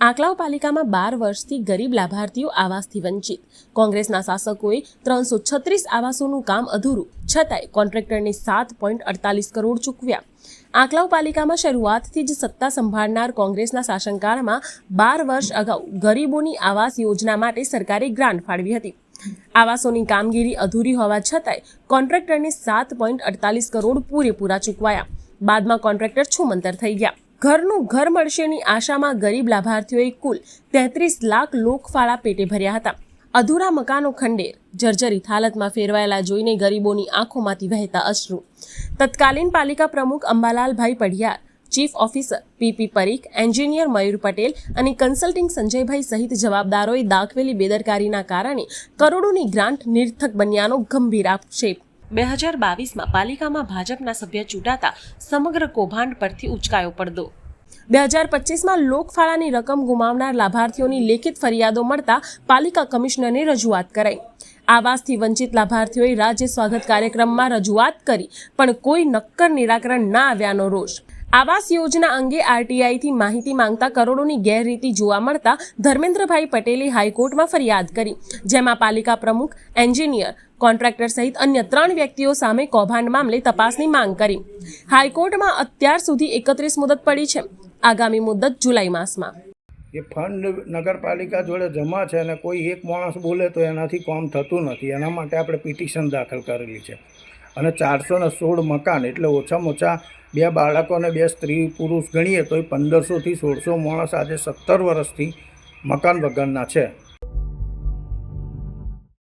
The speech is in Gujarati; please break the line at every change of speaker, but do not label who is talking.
આંકલાવ પાલિકામાં 12 વર્ષથી ગરીબ લાભાર્થીઓ આવાસથી વંચિત. કોંગ્રેસના શાસકોએ 336 આવાસોનું કામ અધૂરું, છતાંય કોન્ટ્રાક્ટરને 7.48 કરોડ ચૂકવ્યા. આંકલાવ પાલિકામાં શરૂઆતથી જ સત્તા સંભાળનાર કોંગ્રેસના શાસનકાળમાં 12 વર્ષ અગાઉ ગરીબોની આવાસ યોજના માટે સરકારે ગ્રાન્ટ ફાળવી હતી. આવાસોની કામગીરી અધૂરી હોવા છતાંય કોન્ટ્રાક્ટરને 7.48 કરોડ પૂરેપૂરા ચૂકવાયા. બાદમાં કોન્ટ્રાક્ટર છુમંતર થઈ ગયા. ઘરનું ઘર મળશેની આશામાં ગરીબ લાભાર્થીઓએ કુલ 33 લાખ લોકફાળા પેટે ભર્યા હતા. અધૂરા મકાનો ખંડેર, જર્જરિત હાલતમાં ફેરવાયેલા જોઈને ગરીબોની આંખોમાંથી વહેતા અશ્રુ. તત્કાલીન પાલિકા પ્રમુખ Ambalalbhai Padhiyar, chief officer PP Parikh, engineer Mayur Patel અને કન્સલ્ટિંગ સંજયભાઈ સહિત જવાબદારોએ દાખવેલી બેદરકારીના કારણે કરોડોની ગ્રાન્ટ નિરર્થક બન્યાનો ગંભીર આક્ષેપ. 2022માં પાલિકામાં ભાજપના સભ્ય ચૂંટાતા સમગ્ર કૌભાંડ પરથી ઉચકાયો પડદો. 2025માં લોકફાળાની રકમ ગુમાવનાર લાભાર્થીઓની લેખિત ફરિયાદો મળતા પાલિકા કમિશનરને રજૂઆત કરાઈ. આવાસથી વંચિત લાભાર્થીઓએ રાજ્ય સ્વાગત કાર્યક્રમમાં રજૂઆત કરી, પણ કોઈ નક્કર નિરાકરણ ના આવ્યાનો રોષ. આવાસ યોજના અંગે આરટીઆઈથી માહિતી માંગતા કરોડોની ગેરરીતિ જોવા મળતા ધર્મેન્દ્રભાઈ પટેલે હાઈકોર્ટમાં ફરિયાદ કરી, જેમાં પાલિકા પ્રમુખ, એન્જિનિયર, કોન્ટ્રાક્ટર સહિત અન્ય 3 વ્યક્તિઓ સામે કૌભાંડ મામલે તપાસની માંગ કરી. હાઈકોર્ટમાં અત્યાર સુધી 31 મુદત પડી છે. આગામી મુદત જુલાઈ માસમાં.
એ ફંડ નગરપાલિકા જોડે જમા છે અને કોઈ એક માણસ બોલે તો એનાથી કામ થતું નથી. એના માટે આપણે પિટિશન દાખલ કરેલી છે અને 416 મકાન એટલે ઓછામાં ઓછા 2 બાળકો અને 2 સ્ત્રી પુરુષ ગણીએ તો 1500 થી 1600 માણસ આજે 17 વર્ષથી મકાન વગરના છે.